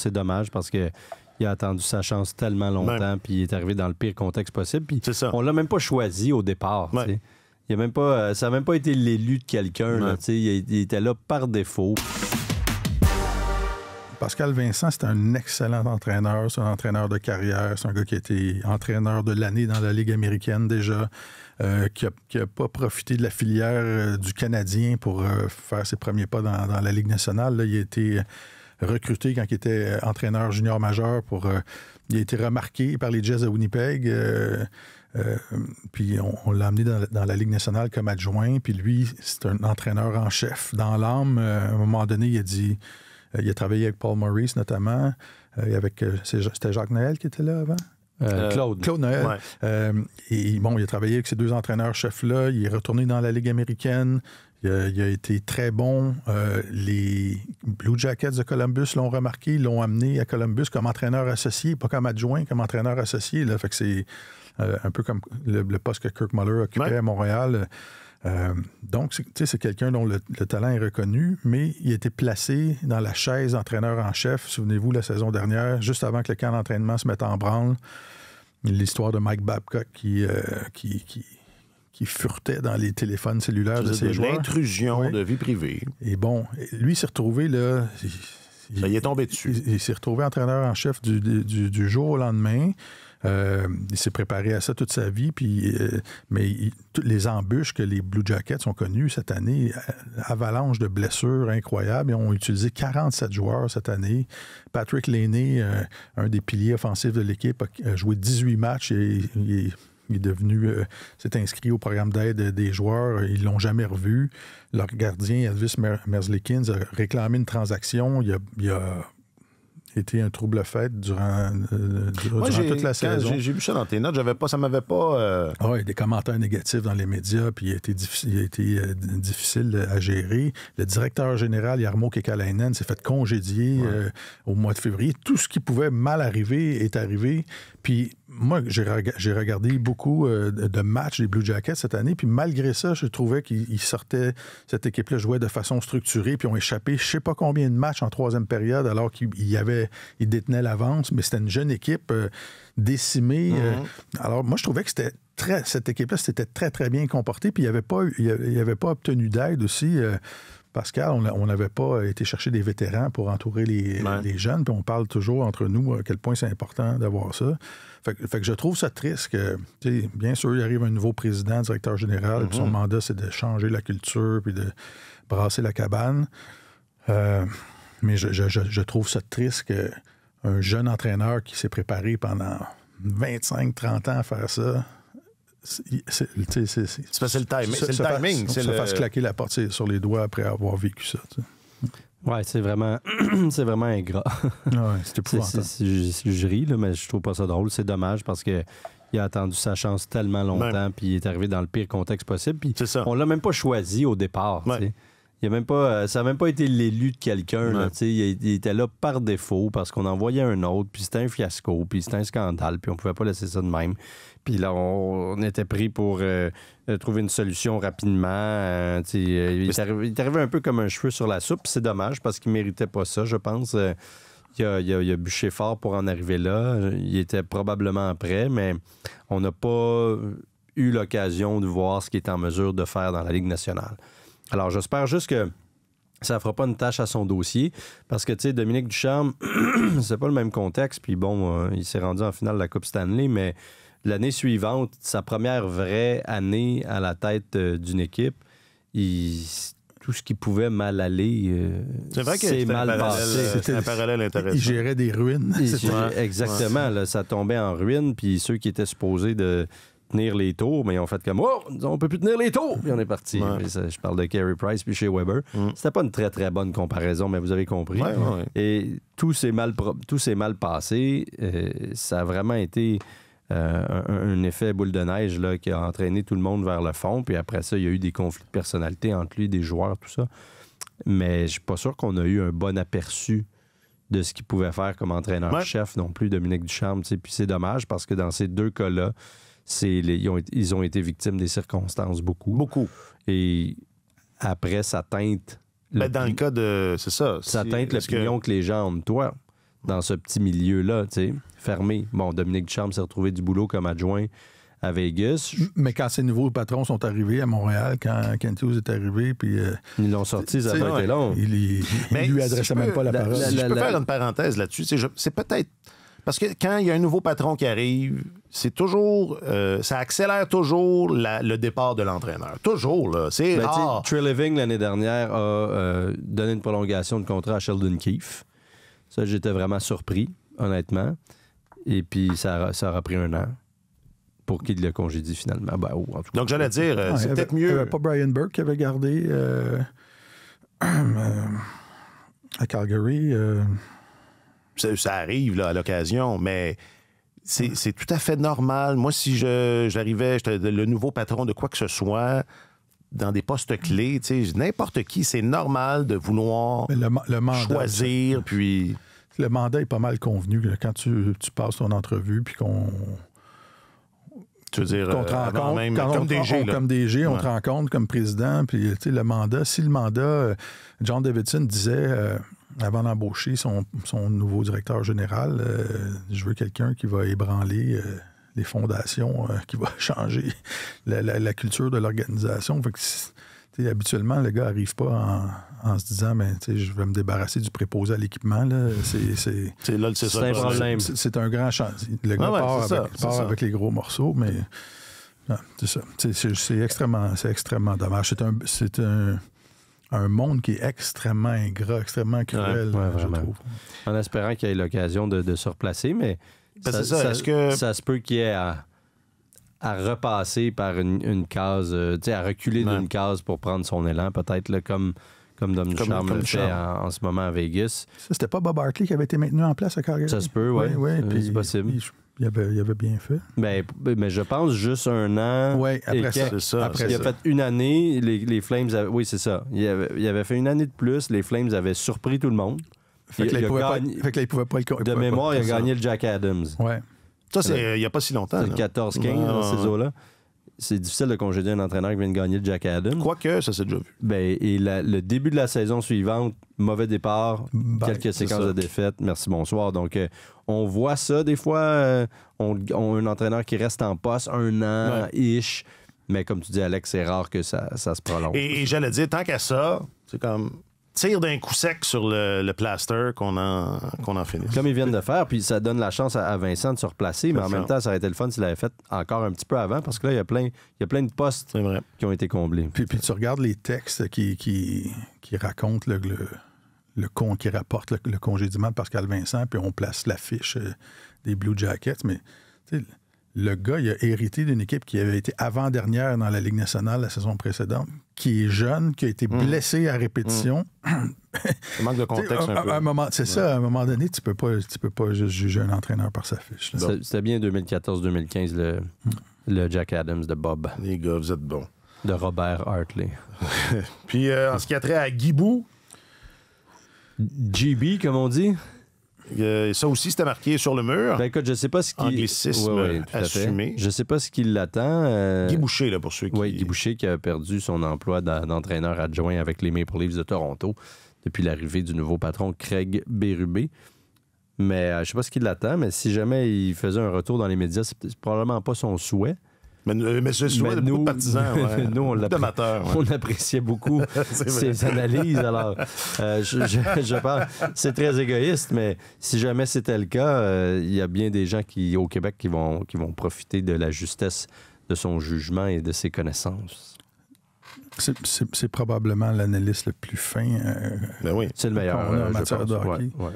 C'est dommage parce que il a attendu sa chance tellement longtemps, puis il est arrivé dans le pire contexte possible. Puis on l'a même pas choisi au départ. Ouais. Il a même pas, ça n'a même pas été l'élu de quelqu'un. Il était là par défaut. Pascal Vincent, c'est un excellent entraîneur. C'est un entraîneur de carrière. C'est un gars qui a été entraîneur de l'année dans la Ligue américaine déjà, qui a pas profité de la filière du Canadien pour faire ses premiers pas dans la Ligue nationale. Là, il a été recruté quand il était entraîneur junior majeur. Il a été remarqué par les Jets de Winnipeg. Puis on l'a amené dans la Ligue nationale comme adjoint. Puis lui, c'est un entraîneur en chef. Dans l'âme, à un moment donné, il a dit... il a travaillé avec Paul Maurice, notamment. C'était Jacques Noël qui était là avant? Claude Noël. Ouais. Il a travaillé avec ces deux entraîneurs-chefs-là. Il est retourné dans la Ligue américaine. Il a été très bon. Les Blue Jackets de Columbus l'ont remarqué. Ils l'ont amené à Columbus comme entraîneur associé, pas comme adjoint, comme entraîneur associé. Là. Fait que c'est un peu comme le poste que Kirk Muller occupait à Montréal. Donc, c'est quelqu'un dont le talent est reconnu, mais il a été placé dans la chaise d'entraîneur en chef. Souvenez-vous, la saison dernière, juste avant que le camp d'entraînement se mette en branle, l'histoire de Mike Babcock qui furetait dans les téléphones cellulaires de ses joueurs. L'intrusion de vie privée. Et bon, lui, il s'est retrouvé là... Ça y est tombé dessus. Il s'est retrouvé entraîneur en chef du jour au lendemain. Il s'est préparé à ça toute sa vie, puis, toutes les embûches que les Blue Jackets ont connues cette année, avalanche de blessures incroyables, ils ont utilisé 47 joueurs cette année. Patrick Laine, un des piliers offensifs de l'équipe, a joué 18 matchs et il est devenu, s'est inscrit au programme d'aide des joueurs. Ils ne l'ont jamais revu. Leur gardien, Elvis Merzlikins, a réclamé une transaction. Il a été un trouble-fête durant toute la saison. J'ai vu ça dans tes notes, ça m'avait pas... Oui, des commentaires négatifs dans les médias, puis il a été difficile à gérer. Le directeur général, Jarmo Kekalainen, s'est fait congédier au mois de février. Tout ce qui pouvait mal arriver est arrivé. Puis moi, j'ai regardé beaucoup de matchs des Blue Jackets cette année, puis malgré ça, je trouvais qu'ils sortaient... Cette équipe-là jouait de façon structurée, puis ont échappé je ne sais pas combien de matchs en troisième période, alors qu'ils détenaient l'avance, mais c'était une jeune équipe décimée. Alors moi, je trouvais que cette équipe-là s'était très, très bien comportée, puis il n'avait pas obtenu d'aide aussi... Pascal, on n'avait pas été chercher des vétérans pour entourer les jeunes, puis on parle toujours entre nous à quel point c'est important d'avoir ça. Fait que je trouve ça triste que, bien sûr, il arrive un nouveau président, directeur général, puis son mandat, c'est de changer la culture, puis de brasser la cabane. Mais je trouve ça triste qu'un jeune entraîneur qui s'est préparé pendant 25-30 ans à faire ça... C'est le timing. Se fasse claquer la porte sur les doigts après avoir vécu ça. Oui, c'est vraiment ingrat. C'est épouvantable. Je ris, là, mais je trouve pas ça drôle. C'est dommage parce que il a attendu sa chance tellement longtemps, puis il est arrivé dans le pire contexte possible. Puis on l'a même pas choisi au départ. Il a même pas, ça n'a même pas été l'élu de quelqu'un. Là, il était là par défaut parce qu'on envoyait un autre, puis c'était un fiasco, puis c'était un scandale, puis on pouvait pas laisser ça de même. Puis là, on était pris pour trouver une solution rapidement. Il est arrivé un peu comme un cheveu sur la soupe. C'est dommage parce qu'il ne méritait pas ça, je pense. Il a bûché fort pour en arriver là. Il était probablement prêt, mais on n'a pas eu l'occasion de voir ce qu'il est en mesure de faire dans la Ligue nationale. Alors, j'espère juste que ça ne fera pas une tâche à son dossier parce que, tu sais, Dominique Ducharme, c'est pas le même contexte. Puis bon, il s'est rendu en finale de la Coupe Stanley, mais l'année suivante, sa première vraie année à la tête d'une équipe, tout ce qui pouvait mal aller, c'est vrai que c'est mal passé. C'était un parallèle intéressant. Il gérait des ruines. Exactement. Là, ça tombait en ruine, puis ceux qui étaient supposés de tenir les tours, mais ils ont fait comme « Oh, on peut plus tenir les tours! » Puis on est parti. Je parle de Carey Price puis chez Weber. C'était pas une très, très bonne comparaison, mais vous avez compris. Et tout s'est mal passé. Ça a vraiment été... un effet boule de neige là, qui a entraîné tout le monde vers le fond. Puis après ça, il y a eu des conflits de personnalité entre lui, des joueurs, tout ça. Mais je suis pas sûr qu'on a eu un bon aperçu de ce qu'il pouvait faire comme entraîneur-chef non plus, Dominique Ducharme. Puis c'est dommage parce que dans ces deux cas-là, ils ont été victimes des circonstances beaucoup. Beaucoup. Et après, ça teinte... dans le cas de... C'est ça. Ça teinte l'opinion que les gens ont de toi. dans ce petit milieu-là, tu sais, fermé. Bon, Dominique Ducharme s'est retrouvé du boulot comme adjoint à Vegas. Mais quand ces nouveaux patrons sont arrivés à Montréal, quand Kent Hughes est arrivé, puis... ils l'ont sorti, ça n'a pas été long. Il lui adressait même pas la parole. Si je peux faire une parenthèse là-dessus, c'est peut-être... Parce que quand il y a un nouveau patron qui arrive, c'est toujours... ça accélère toujours le départ de l'entraîneur. Toujours, là. C'est rare. Trey Living, l'année dernière, a donné une prolongation de contrat à Sheldon Keefe. Ça, j'étais vraiment surpris, honnêtement. Et puis, ça aura pris 1 an pour qu'il le congédie finalement. Ben, en tout cas. Donc, j'allais dire, c'est peut-être mieux... Il n'y avait pas Brian Burke qui avait gardé à Calgary. Ça arrive là, à l'occasion, mais c'est tout à fait normal. Moi, si j'arrivais, j'étais le nouveau patron de quoi que ce soit, dans des postes clés, n'importe qui, c'est normal de vouloir le mandat, choisir, puis... Le mandat est pas mal convenu quand tu passes ton entrevue, puis qu'on... Tu veux dire, comme DG, on te rencontre comme président, puis le mandat, si le mandat, John Davidson disait, avant d'embaucher son nouveau directeur général, je veux quelqu'un qui va ébranler les fondations, qui va changer la culture de l'organisation. Fait que, habituellement, le gars n'arrive pas en se disant, je vais me débarrasser du préposé à l'équipement. C'est un problème. C'est un grand chantier. Le gars part avec les gros morceaux, mais c'est ça. C'est extrêmement dommage. C'est un monde qui est extrêmement ingrat, extrêmement cruel, je trouve. En espérant qu'il y ait l'occasion de se replacer, mais ça se peut qu'il y ait à repasser par une case, à reculer d'une case pour prendre son élan, peut-être là, comme Dom Ducharme le fait en ce moment à Vegas. Ça, c'était pas Bob Hartley qui avait été maintenu en place à Calgary? Ça se peut, oui. C'est possible. Il avait bien fait. Mais je pense juste 1 an. Oui, après ça. Après, il a fait 1 année, les Flames oui, c'est ça. Il avait fait 1 année de plus, les Flames avaient surpris tout le monde. Fait que là, il pouvait pas le... De mémoire, il a gagné le Jack Adams. Ouais. Ça, c'est il n'y a pas si longtemps. C'est le 14-15 dans ces eaux-là. C'est difficile de congédier un entraîneur qui vient de gagner le Jack Adams. Quoique, ça s'est déjà vu. Et le début de la saison suivante, mauvais départ, quelques séquences de défaites, merci, bonsoir. Donc, on voit ça des fois. On a un entraîneur qui reste en poste 1 an-ish. Mais comme tu dis, Alex, c'est rare que ça se prolonge. Et j'allais dire, tant qu'à ça, c'est comme... tire d'un coup sec sur le plaster qu'on en finisse. Comme ils viennent de faire, puis ça donne la chance à Vincent de se replacer, mais en même temps, ça aurait été le fun s'il l'avait fait encore un petit peu avant, parce que là, il y a plein de postes qui ont été comblés. Puis tu regardes les textes qui racontent le qui rapporte le congédiement de Pascal Vincent, puis on place l'affiche des Blue Jackets, mais le gars, il a hérité d'une équipe qui avait été avant-dernière dans la Ligue nationale la saison précédente, qui est jeune, qui a été blessé à répétition. Ça manque de contexte un peu. C'est ça, à un moment donné, tu peux pas juste juger un entraîneur par sa fiche. C'était bien 2014-2015, le Jack Adams de Bob. Les gars, vous êtes bons. De Robert Hartley. Puis, en ce qui a trait à Guibou... GB, comme on dit... ça aussi, c'était marqué sur le mur. Ben écoute, je sais pas ce qui... Anglicisme assumé. Je sais pas ce qui l'attend. Guy Boucher, là, pour ceux qui... Oui, Guy Boucher qui a perdu son emploi d'entraîneur adjoint avec les Maple Leafs de Toronto depuis l'arrivée du nouveau patron Craig Berube. Mais je sais pas ce qui l'attend, mais si jamais il faisait un retour dans les médias, c'est probablement pas son souhait. Mais c'est souvent beaucoup de partisans, nous, on appréciait beaucoup ses analyses. Alors, je pense c'est très égoïste, mais si jamais c'était le cas, il y a bien des gens au Québec qui vont profiter de la justesse de son jugement et de ses connaissances. C'est probablement l'analyste le plus fin. Ben oui. C'est le meilleur en matière de hockey. Ouais.